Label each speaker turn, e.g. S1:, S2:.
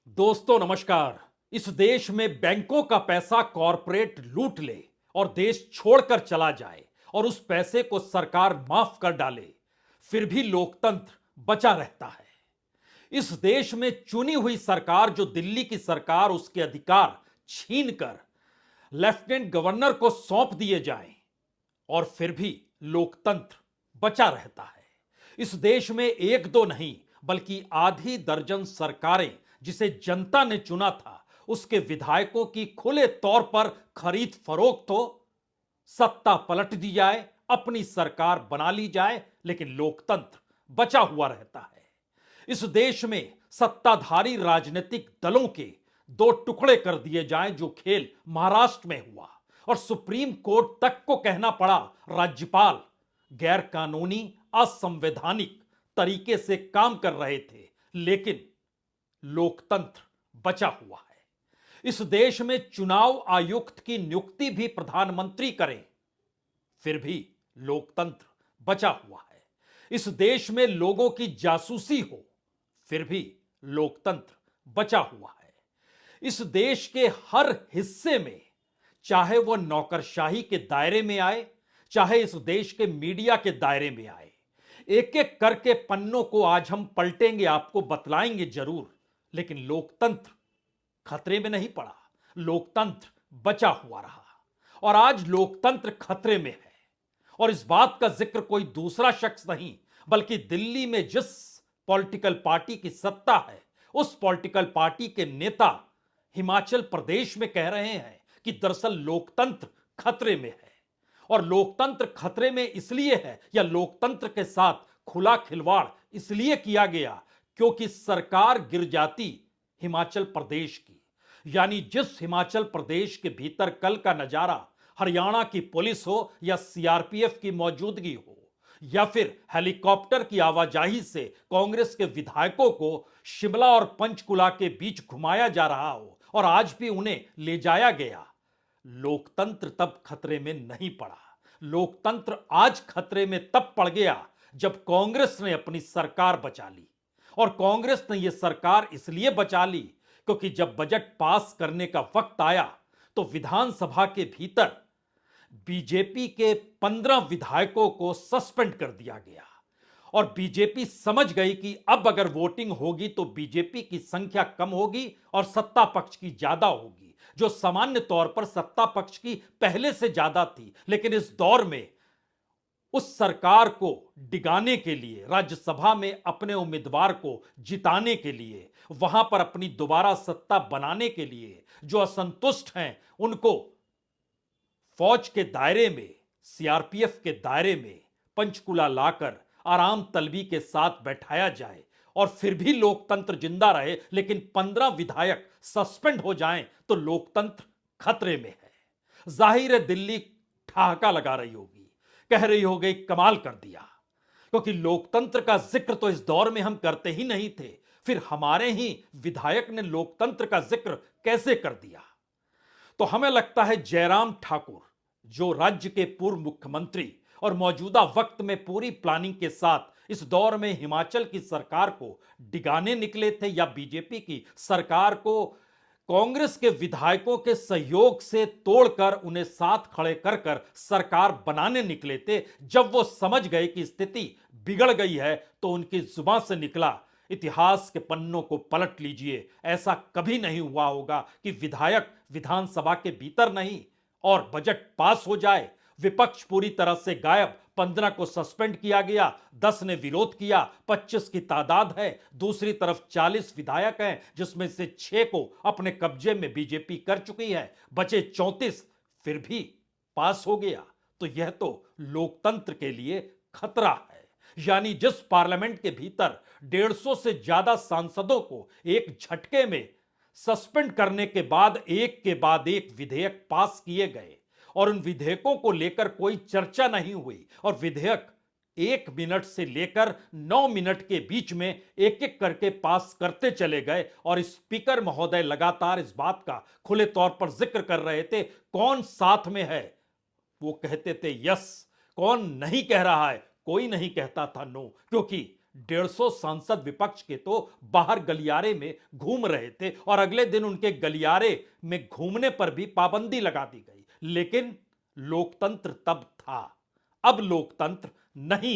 S1: दोस्तों नमस्कार। इस देश में बैंकों का पैसा कॉरपोरेट लूट ले और देश छोड़कर चला जाए और उस पैसे को सरकार माफ कर डाले, फिर भी लोकतंत्र बचा रहता है। इस देश में चुनी हुई सरकार, जो दिल्ली की सरकार, उसके अधिकार छीनकर लेफ्टिनेंट गवर्नर को सौंप दिए जाएं और फिर भी लोकतंत्र बचा रहता है। इस देश में एक दो नहीं बल्कि आधी दर्जन सरकारें, जिसे जनता ने चुना था, उसके विधायकों की खुले तौर पर खरीद फरोख्त हो, सत्ता पलट दी जाए, अपनी सरकार बना ली जाए, लेकिन लोकतंत्र बचा हुआ रहता है। इस देश में सत्ताधारी राजनीतिक दलों के दो टुकड़े कर दिए जाएं, जो खेल महाराष्ट्र में हुआ और सुप्रीम कोर्ट तक को कहना पड़ा राज्यपाल गैर कानूनी असंवैधानिक तरीके से काम कर रहे थे, लेकिन लोकतंत्र बचा हुआ है। इस देश में चुनाव आयुक्त की नियुक्ति भी प्रधानमंत्री करें, फिर भी लोकतंत्र बचा हुआ है। इस देश में लोगों की जासूसी हो, फिर भी लोकतंत्र बचा हुआ है। इस देश के हर हिस्से में, चाहे वह नौकरशाही के दायरे में आए, चाहे इस देश के मीडिया के दायरे में आए, एक एक करके पन्नों को आज हम पलटेंगे, आपको बतलाएंगे जरूर, लेकिन लोकतंत्र खतरे में नहीं पड़ा, लोकतंत्र बचा हुआ रहा। और आज लोकतंत्र खतरे में है, और इस बात का जिक्र कोई दूसरा शख्स नहीं बल्कि दिल्ली में जिस पॉलिटिकल पार्टी की सत्ता है, उस पॉलिटिकल पार्टी के नेता हिमाचल प्रदेश में कह रहे हैं कि दरअसल लोकतंत्र खतरे में है। और लोकतंत्र खतरे में इसलिए है, या लोकतंत्र के साथ खुला खिलवाड़ इसलिए किया गया, क्योंकि सरकार गिर जाती हिमाचल प्रदेश की। यानी जिस हिमाचल प्रदेश के भीतर कल का नजारा हरियाणा की पुलिस हो या सीआरपीएफ की मौजूदगी हो, या फिर हेलीकॉप्टर की आवाजाही से कांग्रेस के विधायकों को शिमला और पंचकुला के बीच घुमाया जा रहा हो और आज भी उन्हें ले जाया गया, लोकतंत्र तब खतरे में नहीं पड़ा। लोकतंत्र आज खतरे में तब पड़ गया जब कांग्रेस ने अपनी सरकार बचा ली। और कांग्रेस ने यह सरकार इसलिए बचा ली क्योंकि जब बजट पास करने का वक्त आया तो विधानसभा के भीतर बीजेपी के 15 विधायकों को सस्पेंड कर दिया गया। और बीजेपी समझ गई कि अब अगर वोटिंग होगी तो बीजेपी की संख्या कम होगी और सत्ता पक्ष की ज्यादा होगी, जो सामान्य तौर पर सत्ता पक्ष की पहले से ज्यादा थी। लेकिन इस दौर में उस सरकार को डिगाने के लिए, राज्यसभा में अपने उम्मीदवार को जिताने के लिए, वहां पर अपनी दोबारा सत्ता बनाने के लिए जो असंतुष्ट हैं, उनको फौज के दायरे में, सीआरपीएफ के दायरे में पंचकुला लाकर आराम तलबी के साथ बैठाया जाए और फिर भी लोकतंत्र जिंदा रहे, लेकिन 15 विधायक सस्पेंड हो जाएं तो लोकतंत्र खतरे में है। जाहिर है दिल्ली ठहाका लगा रही होगी, कह रही होगी कमाल कर दिया, क्योंकि लोकतंत्र का जिक्र तो इस दौर में हम करते ही नहीं थे, फिर हमारे ही विधायक ने लोकतंत्र का जिक्र कैसे कर दिया। तो हमें लगता है जयराम ठाकुर, जो राज्य के पूर्व मुख्यमंत्री और मौजूदा वक्त में पूरी प्लानिंग के साथ इस दौर में हिमाचल की सरकार को डिगाने निकले थे, या बीजेपी की सरकार को कांग्रेस के विधायकों के सहयोग से तोड़कर उन्हें साथ खड़े कर कर सरकार बनाने निकले थे, जब वो समझ गए कि स्थिति बिगड़ गई है तो उनकी जुबान से निकला, इतिहास के पन्नों को पलट लीजिए। ऐसा कभी नहीं हुआ होगा कि विधायक विधानसभा के भीतर नहीं और बजट पास हो जाए, विपक्ष पूरी तरह से गायब, 15 को सस्पेंड किया गया, 10 ने विरोध किया, 25 की तादाद है, दूसरी तरफ 40 विधायक हैं जिसमें से 6 को अपने कब्जे में बीजेपी कर चुकी है, बचे 34, फिर भी पास हो गया। तो यह तो लोकतंत्र के लिए खतरा है। यानी जिस पार्लियामेंट के भीतर 150 से ज्यादा सांसदों को एक झटके में सस्पेंड करने के बाद एक के बाद एक विधेयक पास किए गए और उन विधेयकों को लेकर कोई चर्चा नहीं हुई, और विधेयक 1 मिनट से लेकर 9 मिनट के बीच में एक एक करके पास करते चले गए, और स्पीकर महोदय लगातार इस बात का खुले तौर पर जिक्र कर रहे थे, कौन साथ में है वो कहते थे यस, कौन नहीं कह रहा है, कोई नहीं कहता था नो, क्योंकि 150 सांसद विपक्ष के तो बाहर गलियारे में घूम रहे थे और अगले दिन उनके गलियारे में घूमने पर भी पाबंदी लगा दी गई। लेकिन लोकतंत्र तब था, अब लोकतंत्र नहीं।